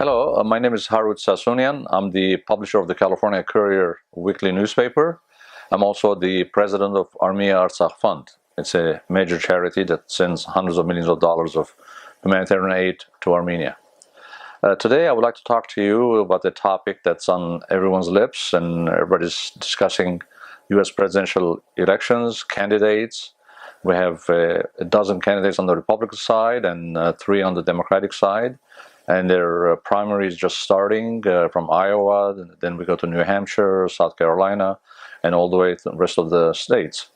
Hello, my name is Harut Sassounian. I'm the publisher of the California Courier weekly newspaper. I'm also the president of Armia Artsakh Fund. It's a major charity that sends hundreds of millions of dollars of humanitarian aid to Armenia. Today, I would like to talk to you about a topic that's on everyone's lips and everybody's discussing U.S. presidential elections, candidates. We have a dozen candidates on the Republican side and three on the Democratic side. And their primary is just starting from Iowa, then we go to New Hampshire, South Carolina, and all the way to the rest of the states.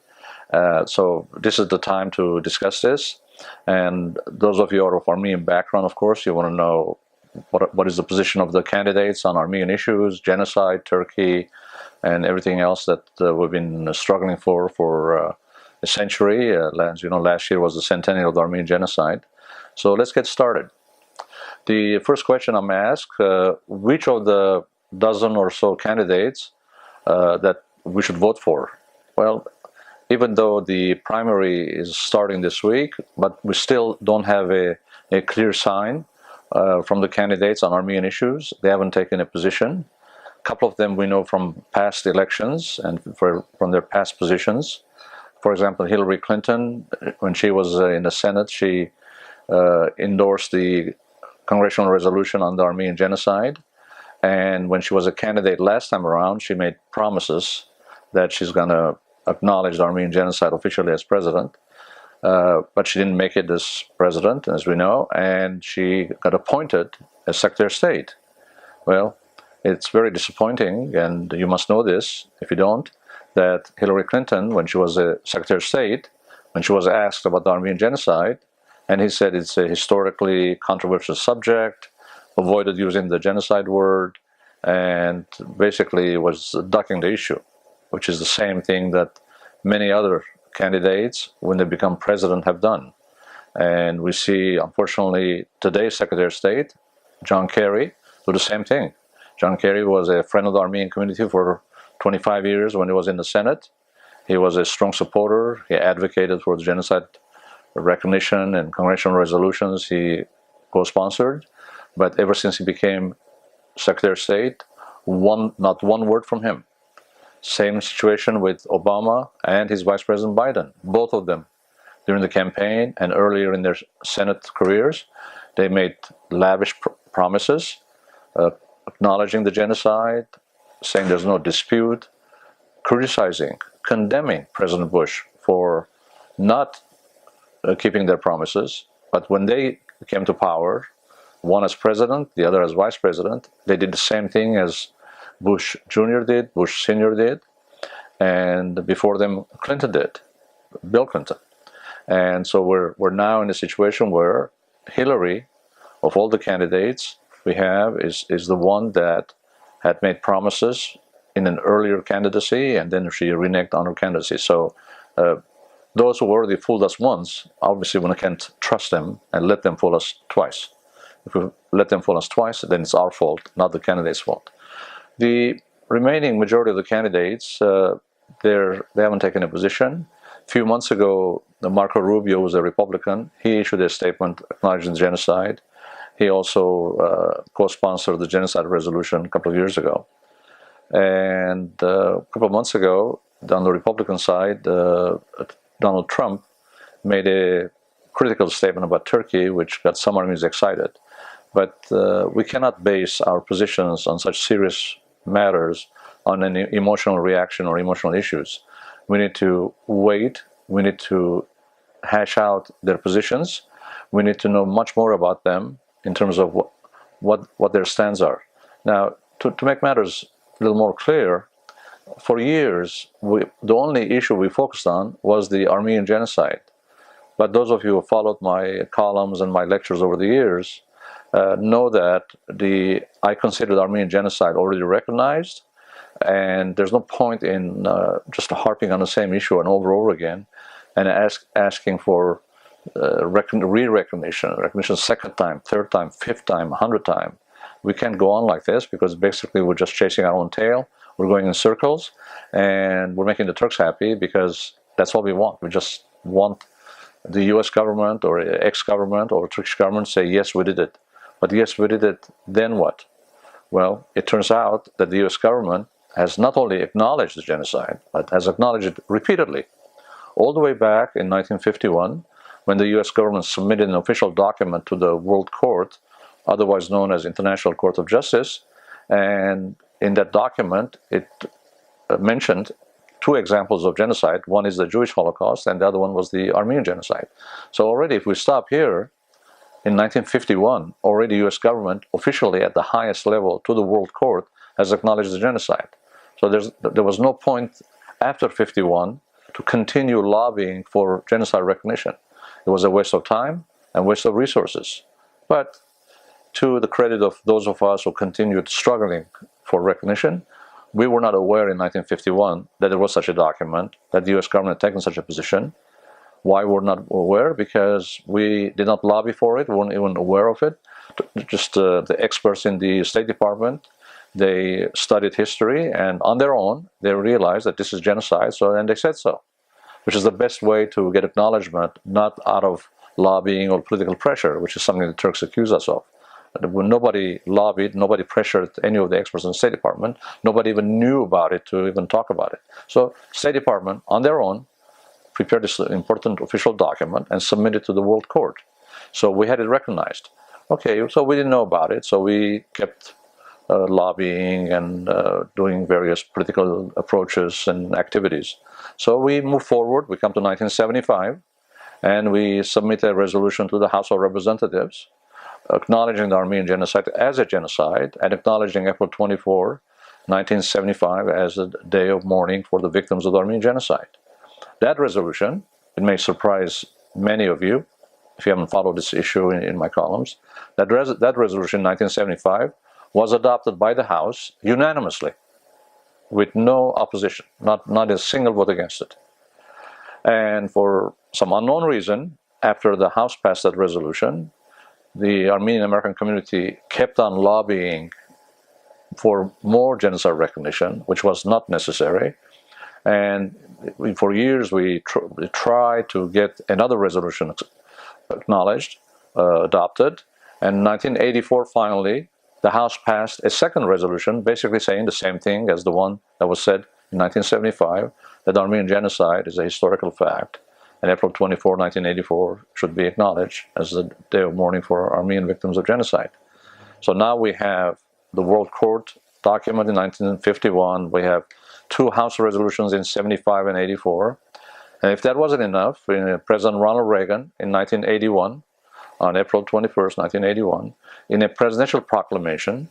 So this is the time to discuss this. And those of you who are of Armenian background, of course, you want to know what is the position of the candidates on Armenian issues, genocide, Turkey, and everything else that we've been struggling for a century. As you know, last year was the centennial of the Armenian genocide. So let's get started. The first question I'm asked, which of the dozen or so candidates that we should vote for? Well, even though the primary is starting this week, but we still don't have a clear sign from the candidates on Armenian issues. They haven't taken a position. A couple of them we know from past elections and from their past positions. For example, Hillary Clinton, when she was in the Senate, she endorsed the congressional resolution on the Armenian genocide, and when she was a candidate last time around, she made promises that she's going to acknowledge the Armenian genocide officially as president, but she didn't make it as president, as we know, and she got appointed as Secretary of State. Well, it's very disappointing, and you must know this, if you don't, that Hillary Clinton, when she was a Secretary of State, when she was asked about the Armenian genocide, and he said it's a historically controversial subject, avoided using the genocide word, and basically was ducking the issue, which is the same thing that many other candidates, when they become president, have done. And we see, unfortunately, today's Secretary of State, John Kerry, do the same thing. John Kerry was a friend of the Armenian community for 25 years when he was in the Senate. He was a strong supporter. He advocated for the genocide recognition and congressional resolutions he co-sponsored, but ever since he became Secretary of State, not one word from him. Same situation with Obama and his Vice President Biden. Both of them, during the campaign and earlier in their Senate careers, they made lavish promises, acknowledging the genocide, saying there's no dispute, criticizing, condemning President Bush for not keeping their promises. But when they came to power, one as president, the other as vice president, they did the same thing as Bush Jr. did, Bush Sr. did, and before them Clinton did, Bill Clinton. And so we're now in a situation where Hillary, of all the candidates we have, is the one that had made promises in an earlier candidacy, and then she reneged on her candidacy. So those who already fooled us once, obviously we can't trust them and let them fool us twice. If we let them fool us twice, then it's our fault, not the candidate's fault. The remaining majority of the candidates, they haven't taken a position. A few months ago, Marco Rubio was a Republican. He issued a statement acknowledging the genocide. He also co-sponsored the genocide resolution a couple of years ago. And a couple of months ago, on the Republican side, Donald Trump made a critical statement about Turkey, which got some Armenians excited. But we cannot base our positions on such serious matters on an emotional reaction or emotional issues. We need to wait. We need to hash out their positions. We need to know much more about them in terms of what their stands are. Now, to make matters a little more clear, for years, the only issue we focused on was the Armenian genocide. But those of you who followed my columns and my lectures over the years know that I consider the Armenian genocide already recognized, and there's no point in just harping on the same issue and over again and asking for recognition second time, third time, fifth time, 100th time. We can't go on like this because basically we're just chasing our own tail. We're going in circles, and we're making the Turks happy because that's all we want. We just want the U.S. government or ex-government or Turkish government to say, yes, we did it. But yes, we did it. Then what? Well, it turns out that the US government has not only acknowledged the genocide, but has acknowledged it repeatedly. All the way back in 1951, when the US government submitted an official document to the World Court, otherwise known as International Court of Justice, and in that document it mentioned two examples of genocide. One is the Jewish Holocaust, and the other one was the Armenian genocide. So already, if we stop here, in 1951, already the US government, officially at the highest level to the World Court, has acknowledged the genocide. So there was no point after 51 to continue lobbying for genocide recognition. It was a waste of time and waste of resources. But to the credit of those of us who continued struggling for recognition, we were not aware in 1951 that there was such a document, that the US government had taken such a position. Why were we not aware? Because we did not lobby for it, we weren't even aware of it. Just the experts in the State Department, they studied history, and on their own, they realized that this is genocide, and they said so, which is the best way to get acknowledgement, not out of lobbying or political pressure, which is something the Turks accuse us of. When nobody lobbied, nobody pressured any of the experts in the State Department, nobody even knew about it to even talk about it. So State Department, on their own, prepared this important official document and submitted it to the World Court. So we had it recognized. Okay, so we didn't know about it, so we kept lobbying and doing various political approaches and activities. So we moved forward, we come to 1975, and we submit a resolution to the House of Representatives acknowledging the Armenian genocide as a genocide and acknowledging April 24, 1975 as a day of mourning for the victims of the Armenian genocide. That resolution, it may surprise many of you if you haven't followed this issue in my columns, that resolution in 1975 was adopted by the House unanimously with no opposition, not a single vote against it. And for some unknown reason, after the House passed that resolution, the Armenian American community kept on lobbying for more genocide recognition, which was not necessary. And for years we tried to get another resolution acknowledged, adopted. And in 1984, finally, the House passed a second resolution basically saying the same thing as the one that was said in 1975, that the Armenian genocide is a historical fact. And April 24, 1984 should be acknowledged as the day of mourning for Armenian victims of genocide. So now we have the World Court document in 1951, we have two House resolutions in 75 and 84. And if that wasn't enough, President Ronald Reagan in 1981, on April 21st, 1981, in a presidential proclamation,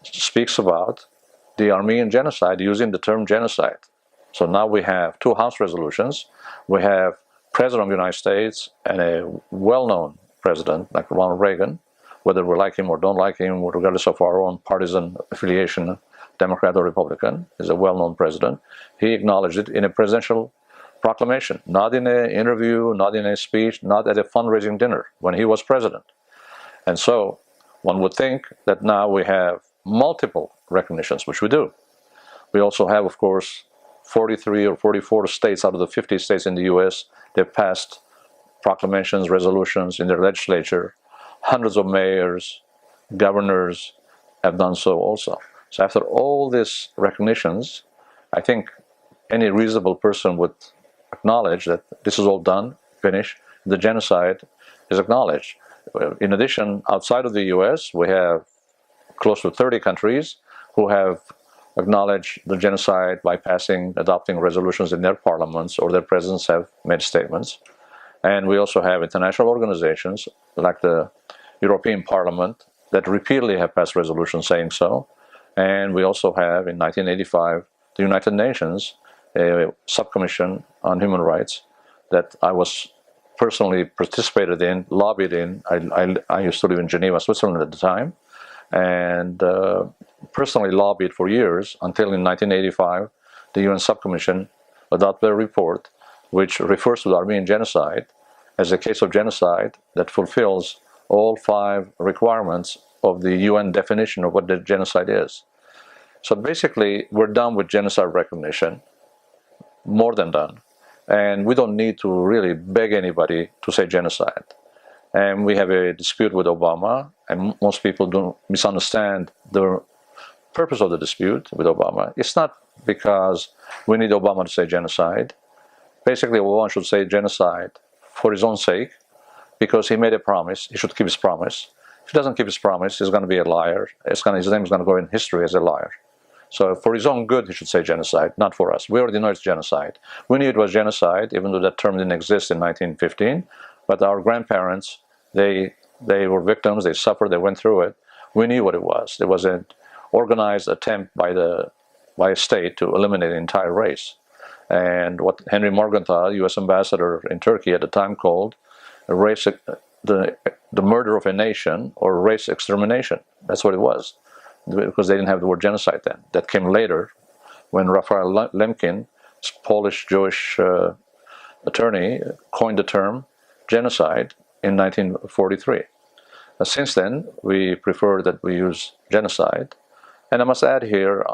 speaks about the Armenian genocide using the term genocide. So now we have two House resolutions. We have President of the United States and a well-known president like Ronald Reagan, whether we like him or don't like him, regardless of our own partisan affiliation, Democrat or Republican, is a well-known president. He acknowledged it in a presidential proclamation, not in an interview, not in a speech, not at a fundraising dinner, when he was president. And so one would think that now we have multiple recognitions, which we do. We also have, of course, 43 or 44 states out of the 50 states in the US. They've passed proclamations, resolutions in their legislature. Hundreds of mayors, governors have done so also. So after all these recognitions, I think any reasonable person would acknowledge that this is all done, finished, the genocide is acknowledged. In addition, outside of the US, we have close to 30 countries who have acknowledged the genocide by adopting resolutions in their parliaments, or their presidents have made statements. And we also have international organizations like the European Parliament that repeatedly have passed resolutions saying so. And we also have, in 1985, the United Nations, a subcommission on human rights that I was personally participated in, lobbied in. I used to live in Geneva, Switzerland at the time, and personally lobbied for years until in 1985, the UN subcommission adopted a report which refers to the Armenian genocide as a case of genocide that fulfills all 5 requirements of the UN definition of what the genocide is. So basically, we're done with genocide recognition, more than done. And we don't need to really beg anybody to say genocide. and we have a dispute with Obama, and most people don't misunderstand the purpose of the dispute with Obama. It's not because we need Obama to say genocide. Basically, Obama should say genocide for his own sake, because he made a promise. He should keep his promise. If he doesn't keep his promise, he's going to be a liar. His name is going to go in history as a liar. So for his own good, he should say genocide, not for us. We already know it's genocide. We knew it was genocide, even though that term didn't exist in 1915. But our grandparents, they were victims. They suffered. They went through it. We knew what it was. It was an organized attempt by a state to eliminate an entire race. And what Henry Morgenthau, U.S. ambassador in Turkey at the time, called race, the murder of a nation, or race extermination. That's what it was, because they didn't have the word genocide then. That came later, when Raphael Lemkin, Polish Jewish attorney, coined the term genocide in 1943. Since then, we prefer that we use genocide. And I must add here,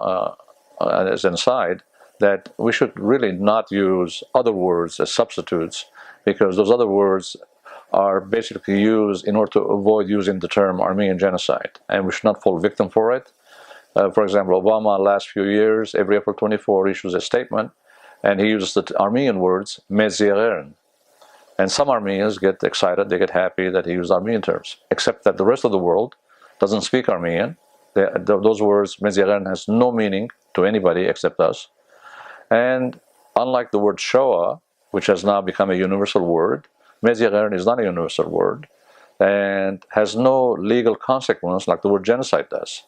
as an aside, that we should really not use other words as substitutes, because those other words are basically used in order to avoid using the term Armenian genocide, and we should not fall victim for it. For example, Obama last few years, every April 24, issues a statement, and he uses the Armenian words mezirern. And some Armenians get excited, they get happy that he used Armenian terms, except that the rest of the world doesn't speak Armenian. Those words, mezirern, has no meaning to anybody except us. And unlike the word Shoah, which has now become a universal word, mezirern is not a universal word and has no legal consequence like the word genocide does.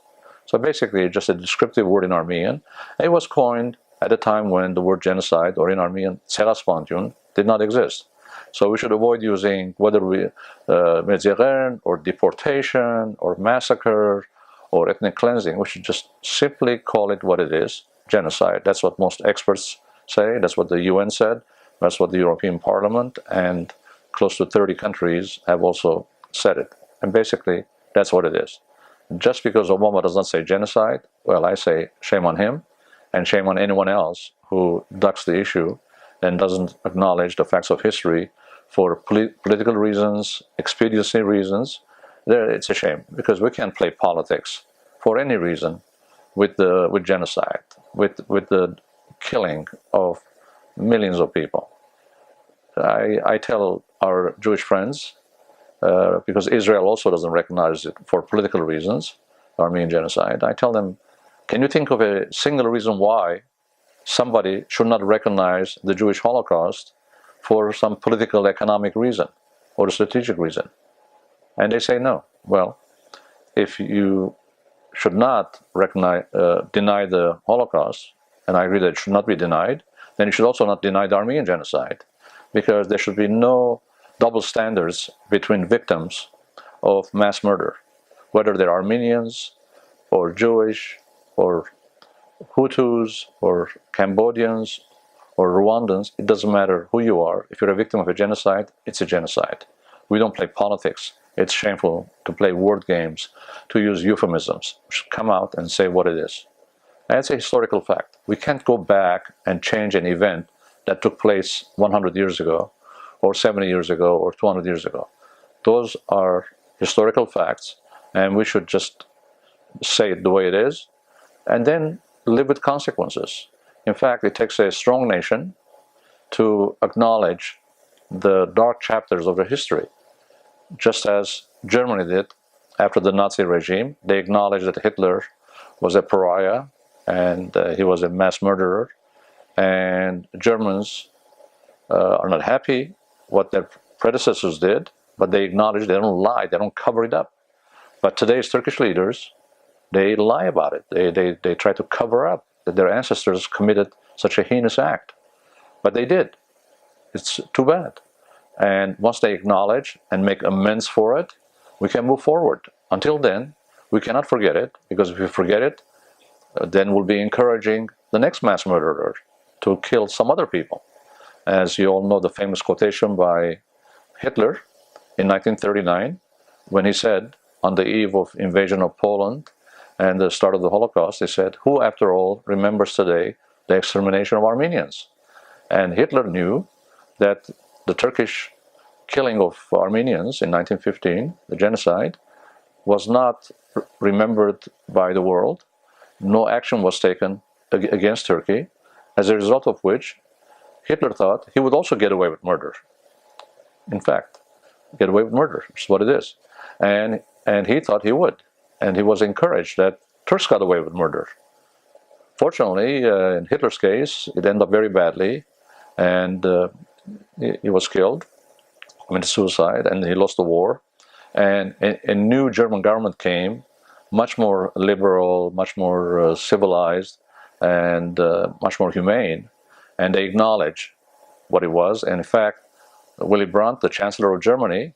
So basically, it's just a descriptive word in Armenian. It was coined at a time when the word genocide, or in Armenian, ցեղասպանություն, did not exist. So we should avoid using whether we mezirern or deportation or massacre or ethnic cleansing. We should just simply call it what it is, genocide. That's what most experts say. That's what the UN said. That's what the European Parliament and close to 30 countries have also said it. And basically, that's what it is. Just because Obama does not say genocide, well, I say shame on him, and shame on anyone else who ducks the issue and doesn't acknowledge the facts of history for political reasons, expediency reasons. It's a shame, because we can't play politics for any reason with genocide, with the killing of millions of people. I tell our Jewish friends, because Israel also doesn't recognize it for political reasons, Armenian genocide, I tell them, can you think of a single reason why somebody should not recognize the Jewish Holocaust for some political, economic reason or a strategic reason? And they say no. Well, if you should not deny the Holocaust, and I agree that it should not be denied, then you should also not deny the Armenian genocide, because there should be no double standards between victims of mass murder, whether they're Armenians or Jewish or Hutus or Cambodians or Rwandans. It doesn't matter who you are. If you're a victim of a genocide, it's a genocide. We don't play politics. It's shameful to play word games, to use euphemisms. We should come out and say what it is. And it's a historical fact. We can't go back and change an event that took place 100 years ago, or 70 years ago, or 200 years ago. Those are historical facts, and we should just say it the way it is, and then live with consequences. In fact, it takes a strong nation to acknowledge the dark chapters of their history, just as Germany did after the Nazi regime. They acknowledged that Hitler was a pariah, and he was a mass murderer, and Germans are not happy what their predecessors did, but they acknowledge, they don't lie, they don't cover it up. But today's Turkish leaders, they lie about it. They try to cover up that their ancestors committed such a heinous act. But they did. It's too bad. And once they acknowledge and make amends for it, we can move forward. Until then, we cannot forget it, because if we forget it, then we'll be encouraging the next mass murderer to kill some other people. As you all know, the famous quotation by Hitler in 1939, when he said, on the eve of invasion of Poland and the start of the Holocaust, he said, "Who, after all, remembers today the extermination of Armenians?" And Hitler knew that the Turkish killing of Armenians in 1915, the genocide, was not remembered by the world. No action was taken against Turkey, as a result of which Hitler thought he would also get away with murder. In fact, get away with murder, which is what it is. And he thought he would. And he was encouraged that Turks got away with murder. Fortunately, in Hitler's case, it ended up very badly, and he was killed, committed suicide, and he lost the war. And a new German government came, much more liberal, much more civilized, and much more humane, and they acknowledged what it was. And in fact, Willy Brandt, the Chancellor of Germany,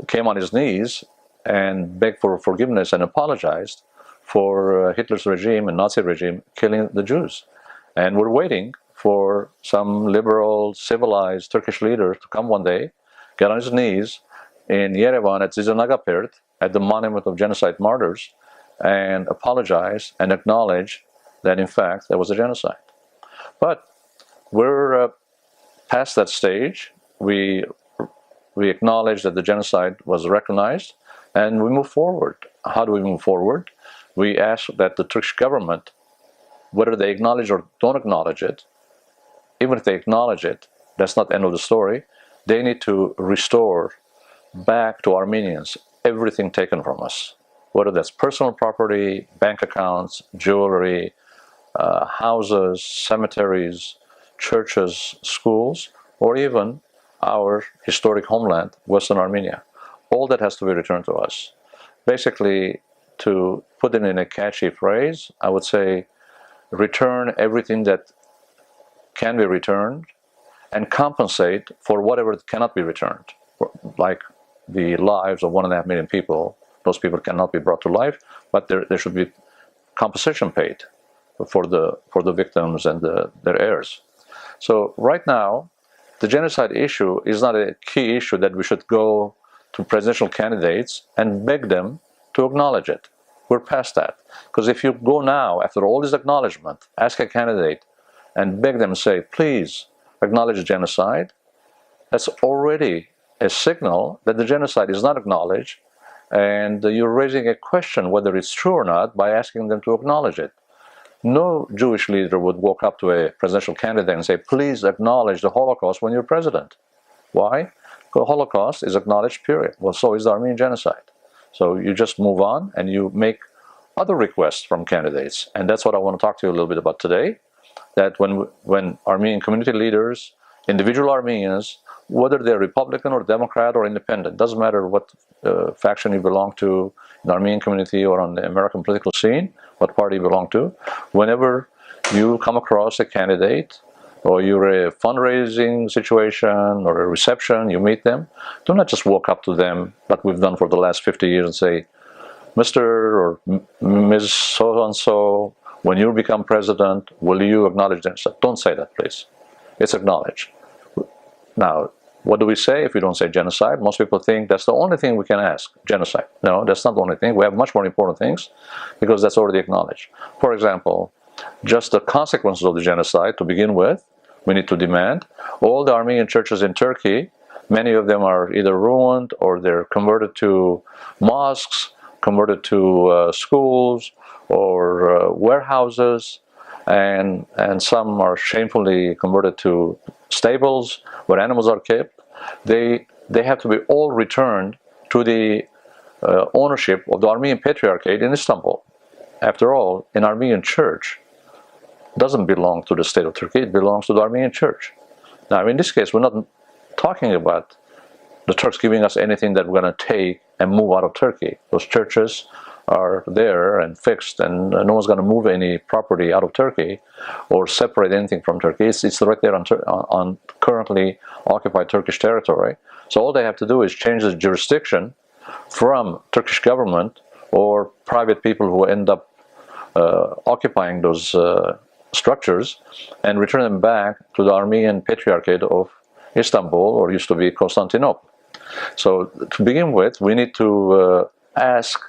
came on his knees and begged for forgiveness and apologized for Hitler's regime and Nazi regime killing the Jews. And we're waiting for some liberal, civilized Turkish leader to come one day, get on his knees in Yerevan at Zizanagapert, at the Monument of Genocide Martyrs, and apologize and acknowledge that in fact there was a genocide. But we're past that stage. We acknowledge that the genocide was recognized, and we move forward. How do we move forward? We ask that the Turkish government, whether they acknowledge or don't acknowledge it, even if they acknowledge it, that's not the end of the story. They need to restore back to Armenians everything taken from us, whether that's personal property, bank accounts, jewelry, houses, cemeteries, churches, schools, or even our historic homeland, Western Armenia. All that has to be returned to us. Basically, to put it in a catchy phrase, I would say return everything that can be returned and compensate for whatever cannot be returned, like the lives of 1.5 million people. Those people cannot be brought to life, but there should be compensation paid for the victims and their heirs. So right now, the genocide issue is not a key issue that we should go to presidential candidates and beg them to acknowledge it. We're past that. Because if you go now, after all this acknowledgement, ask a candidate and beg them, say, please acknowledge genocide, that's already a signal that the genocide is not acknowledged, and you're raising a question whether it's true or not by asking them to acknowledge it. No Jewish leader would walk up to a presidential candidate and say, please acknowledge the Holocaust when you're president. Why? The Holocaust is acknowledged, period. Well, so is the Armenian genocide. So you just move on and you make other requests from candidates. And that's what I want to talk to you a little bit about today. That when Armenian community leaders, individual Armenians, whether they're Republican or Democrat or Independent, doesn't matter what faction you belong to in the Armenian community or on the American political scene, what party you belong to, whenever you come across a candidate or you're a fundraising situation or a reception, you meet them, do not just walk up to them like we've done for the last 50 years and say, Mr. or Ms. So-and-so, when you become president, will you acknowledge genocide? Don't say that, please. It's acknowledged. Now, what do we say if we don't say genocide? Most people think that's the only thing we can ask, genocide. No, that's not the only thing. We have much more important things because that's already acknowledged. For example, just the consequences of the genocide to begin with, we need to demand. All the Armenian churches in Turkey, many of them are either ruined or they're converted to mosques, converted to schools or warehouses, and some are shamefully converted to stables where animals are kept. They have to be all returned to the ownership of the Armenian Patriarchate in Istanbul. After all, an Armenian church doesn't belong to the state of Turkey, it belongs to the Armenian church. Now, in this case, we're not talking about the Turks giving us anything that we're going to take and move out of Turkey. Those churches are there and fixed, and no one's going to move any property out of Turkey or separate anything from Turkey. It's right there on currently occupied Turkish territory. So all they have to do is change the jurisdiction from Turkish government or private people who end up occupying those structures and return them back to the Armenian Patriarchate of Istanbul, or used to be Constantinople. So to begin with, we need to ask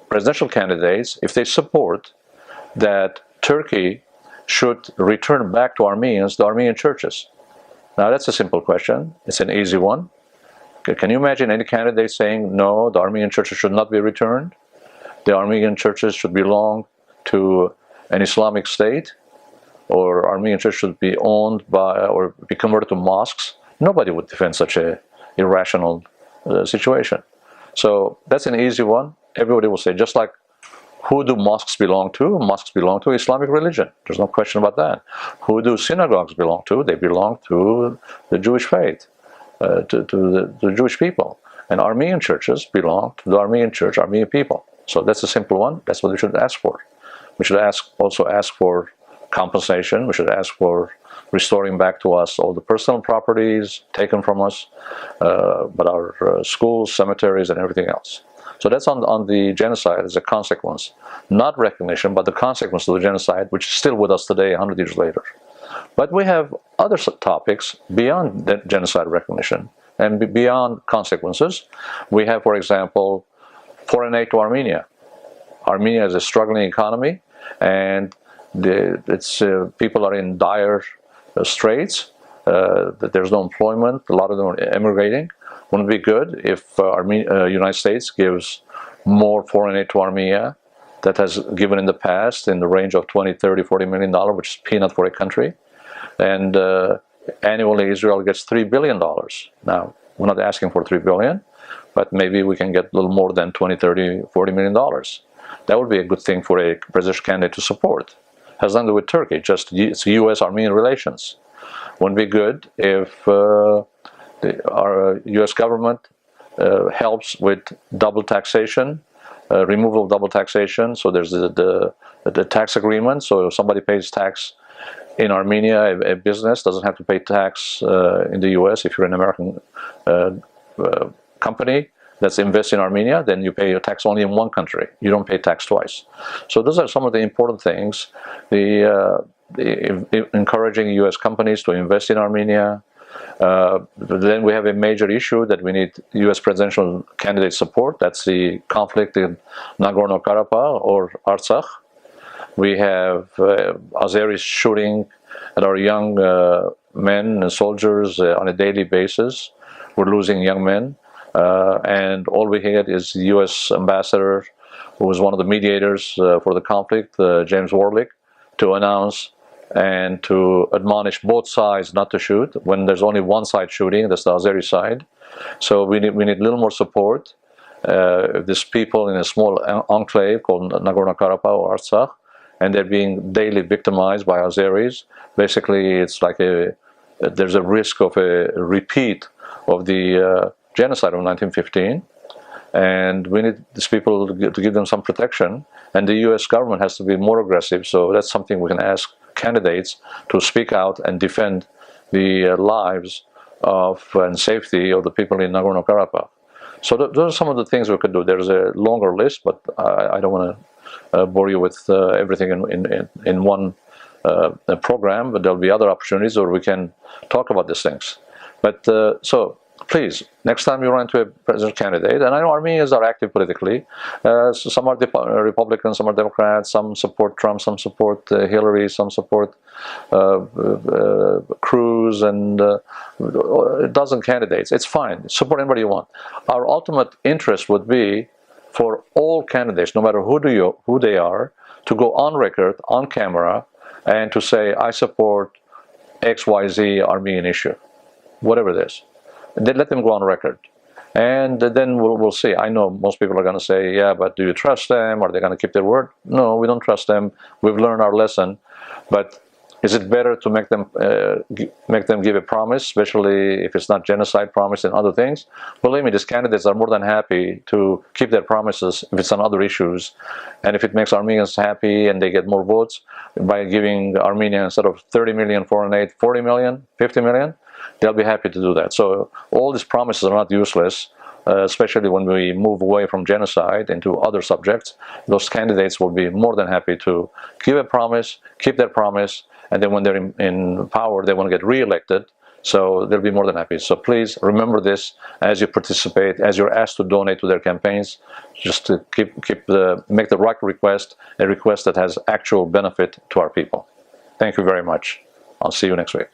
presidential candidates if they support that Turkey should return back to Armenians the Armenian churches. Now that's a simple question. It's an easy one. Can you imagine any candidate saying, no, the Armenian churches should not be returned? The Armenian churches should belong to an Islamic state, or Armenian church should be owned by or be converted to mosques? Nobody would defend such a irrational situation. So that's an easy one. Everybody will say, just like, who do mosques belong to? Mosques belong to Islamic religion. There's no question about that. Who do synagogues belong to? They belong to the Jewish faith, to the Jewish people. And Armenian churches belong to the Armenian church, Armenian people. So that's a simple one. That's what we should ask for. We should also ask for compensation. We should ask for restoring back to us all the personal properties taken from us, but our schools, cemeteries, and everything else. So that's on the genocide as a consequence. Not recognition, but the consequence of the genocide, which is still with us today, 100 years later. But we have other topics beyond the genocide recognition and beyond consequences. We have, for example, foreign aid to Armenia. Armenia is a struggling economy, and people are in dire straits. There's no employment. A lot of them are emigrating. Wouldn't it be good if United States gives more foreign aid to Armenia that has given in the past in the range of $20, $30, $40 million, which is peanut for a country, and annually Israel gets $3 billion. Now, we're not asking for $3 billion, but maybe we can get a little more than $20, $30, $40 million. That would be a good thing for a presidential candidate to support. It has nothing to do with Turkey, just it's U.S.-Armenian relations. Wouldn't it be good if our U.S. government helps with double taxation, removal of double taxation? So there's the tax agreement. So if somebody pays tax in Armenia, a business doesn't have to pay tax in the U.S. If you're an American company that's invested in Armenia, then you pay your tax only in one country. You don't pay tax twice. So those are some of the important things. Encouraging U.S. companies to invest in Armenia. Then we have a major issue that we need U.S. presidential candidate support. That's the conflict in Nagorno-Karabakh or Artsakh. We have Azeris shooting at our young men and soldiers on a daily basis. We're losing young men. And all we get is the U.S. ambassador, who was one of the mediators for the conflict, James Warlick, to announce and to admonish both sides not to shoot when there's only one side shooting. That's the Azeri side. So we need a little more support. These people in a small enclave called Nagorno-Karabakh or Artsakh, and they're being daily victimized by Azeris. Basically, it's like there's a risk of a repeat of the genocide of 1915, and we need these people to give them some protection, and the U.S. government has to be more aggressive. So that's something we can ask candidates to speak out and defend the lives of and safety of the people in Nagorno-Karabakh. So those are some of the things we could do. There's a longer list, but I don't want to bore you with everything in one program, but there'll be other opportunities where we can talk about these things. But so please, next time you run into a presidential candidate, and I know Armenians are active politically, so some are Republicans, some are Democrats, some support Trump, some support Hillary, some support Cruz, and a dozen candidates. It's fine, support anybody you want. Our ultimate interest would be for all candidates, no matter who they are, to go on record, on camera, and to say, I support XYZ Armenian issue, whatever it is. And then let them go on record, and then we'll see. I know most people are going to say, yeah, but do you trust them? Are they going to keep their word? No, we don't trust them. We've learned our lesson. But is it better to make them give a promise, especially if it's not genocide promise and other things? Believe me, these candidates are more than happy to keep their promises if it's on other issues, and if it makes Armenians happy and they get more votes by giving Armenia, instead of 30 million foreign aid, 40 million, 50 million, they'll be happy to do that. So all these promises are not useless, especially when we move away from genocide into other subjects. Those candidates will be more than happy to give a promise, keep their promise, and then when they're in power, they want to get re-elected. So they'll be more than happy. So please remember this as you participate, as you're asked to donate to their campaigns, just to make the right request, a request that has actual benefit to our people. Thank you very much. I'll see you next week.